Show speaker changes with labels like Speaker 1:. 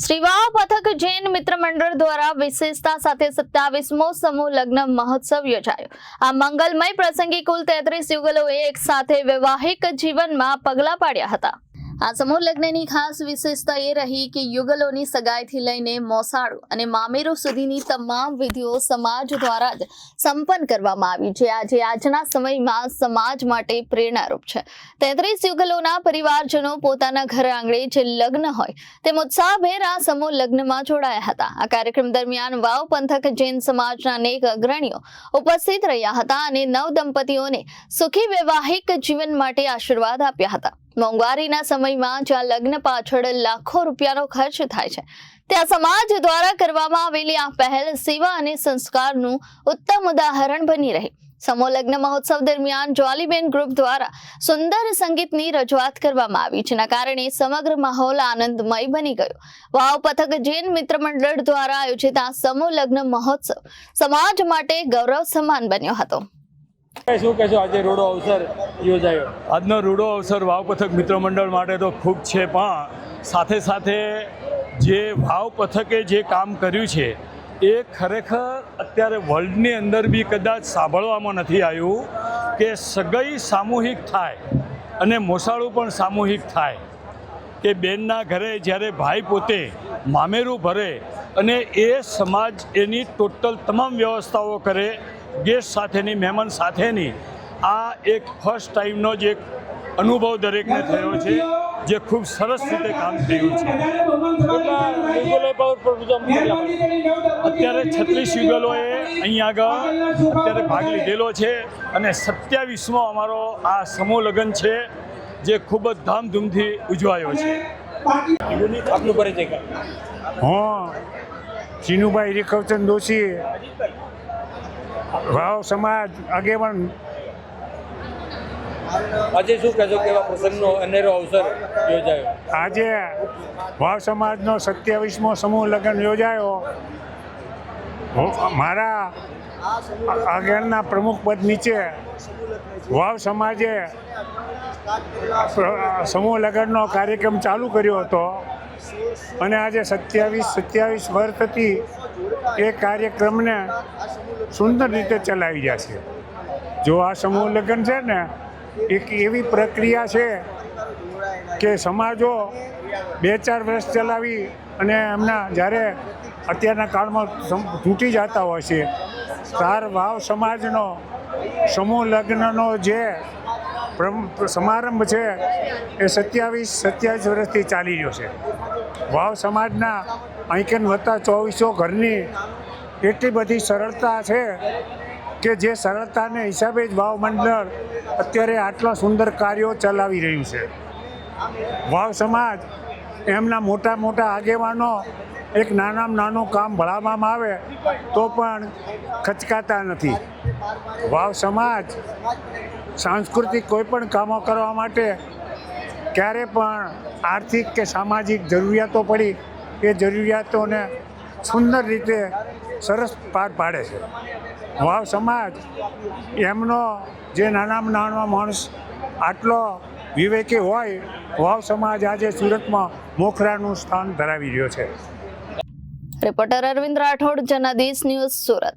Speaker 1: શ્રી વાવ પથક જૈન મિત્ર મંડળ દ્વારા વિશેષતા સાથે 27મો સમૂહ લગ્ન મહોત્સવ યોજાયો। આ મંગલમય પ્રસંગે કુલ 33 યુગલોએ એક સાથે વૈવાહિક જીવનમાં પગલા પાડ્યા હતા। આ સમૂહ લગ્નની ખાસ વિશેષતા એ રહી કે યુગલોની સગાઈથી લઈને મોસાળો અને મામેરો સુધીની તમામ વિધિઓ સમાજ દ્વારા જ સંપન્ન કરવામાં આવી, જે આજે આજના સમયમાં સમાજ માટે પ્રેરણારૂપ છે। 33 યુગલોના પરિવારજનો પોતાના ઘર આંગણે જે લગ્ન હોય તેમ ઉત્સાહભેર આ સમૂહ લગ્નમાં જોડાયા હતા। આ કાર્યક્રમ દરમિયાન વાવ પંથક જૈન સમાજના અનેક અગ્રણીઓ ઉપસ્થિત રહ્યા હતા અને નવ દંપતીઓને સુખી વૈવાહિક જીવન માટે આશીર્વાદ આપ્યા હતા। મોંઘવારીના સમયમાં જ્યાં લગ્ન પાછળ લાખો રૂપિયાનો ખર્ચ થાય છે, ત્યાં સમાજ દ્વારા કરવામાં આવેલી આ પહેલ સેવા અને સંસ્કારનું ઉત્તમ ઉદાહરણ બની રહી। સમૂહ લગ્ન મહોત્સવ દરમિયાન જ્વાલીબેન ગ્રુપ દ્વારા સુંદર સંગીતની રજૂઆત કરવામાં આવી, જેના કારણે સમગ્ર માહોલ આનંદમય બની ગયો। વાવ પથક જૈન મિત્ર મંડળ દ્વારા આયોજિત આ સમૂહ લગ્ન મહોત્સવ સમાજ માટે ગૌરવ સમાન બન્યો હતો।
Speaker 2: શું કહેશો, આજે રૂડો અવસર યોજાયો?
Speaker 3: આજનો રૂડો અવસર વાવ પથક મિત્ર મંડળ માટે તો ખૂબ છે, પણ સાથે સાથે જે વાવ પથકે જે કામ કર્યું છે એ ખરેખર અત્યારે વર્લ્ડની અંદર બી કદાચ સાંભળવામાં નથી આવ્યું કે સગાઈ સામૂહિક થાય અને મોસાળું પણ સામૂહિક થાય, કે બેનના ઘરે જ્યારે ભાઈ પોતે મામેરું ભરે અને એ સમાજ એની ટોટલ તમામ વ્યવસ્થાઓ કરે, ગેસ્ટ સાથેની, મહેમાન સાથેની। આ એક ફર્સ્ટ ટાઈમનો જ એક અનુભવ દરેકને થયો છે, જે ખૂબ સરસ રીતે કામ થયું છે। અત્યારે 36 યુગલોએ અહીંયા આગળ અત્યારે ભાગ લીધેલો છે અને 27મો અમારો આ સમૂહ લગ્ન છે, જે ખૂબ જ ધામધૂમથી ઉજવાયો છે।
Speaker 2: આપનું પરિચય?
Speaker 4: હું ચીનુભાઈ રેખવચંદ દોશી, વાવ સમાજ આગેવાન।
Speaker 2: આજે શું કહેશો, કેવા પ્રસંગનો અનેરો અવસર યોજાયો?
Speaker 4: આજે વાવ સમાજનો 27મો સમૂહ લગ્ન યોજાયો। મારા આગળના પ્રમુખ પદ નીચે વાવ સમાજે સમૂહ લગ્નનો કાર્યક્રમ ચાલુ કર્યો હતો અને આજે 27 વર્ષથી એ કાર્યક્રમને સુંદર રીતે ચલાવી જશે। જો આ સમૂહ લગ્ન છે ને, એક એવી પ્રક્રિયા છે કે સમાજો 2-4 વર્ષ ચલાવી અને એમના જ્યારે અત્યારના કાળમાં તૂટી જતા હોય છે, તાર વાવ સમાજનો સમૂહ લગ્નનો જે સમારંભ છે એ 27 વર્ષથી ચાલી રહ્યો છે। વાવ સમાજના અહીંકન વત્તા 2400 ઘરની એટલી બધી સરળતા છે કે જે સરળતાને હિસાબે જ વાવ મંડળ અત્યારે આટલા સુંદર કાર્યો ચલાવી રહ્યું છે। વાવ સમાજ એમના મોટા મોટા આગેવાનો એક નાનામાં નાનું કામ ભણાવવામાં આવે તો પણ ખચકાતા નથી। વાવ સમાજ સાંસ્કૃતિક કોઈ પણ કામો કરવા માટે ક્યારે પણ આર્થિક કે સામાજિક જરૂરિયાતો પડી એ જરૂરિયાતોને સુંદર રીતે સરસ પાર પાડે છે। વાવ સમાજ એમનો જે નાનામાં નાનો માણસ આટલો વિવેકી હોય, વાવ સમાજ આજે સુરતમાં મોખરાનું સ્થાન ધરાવી રહ્યો છે।
Speaker 1: Reporter Arvind Rathod, Janadesh news, Surat.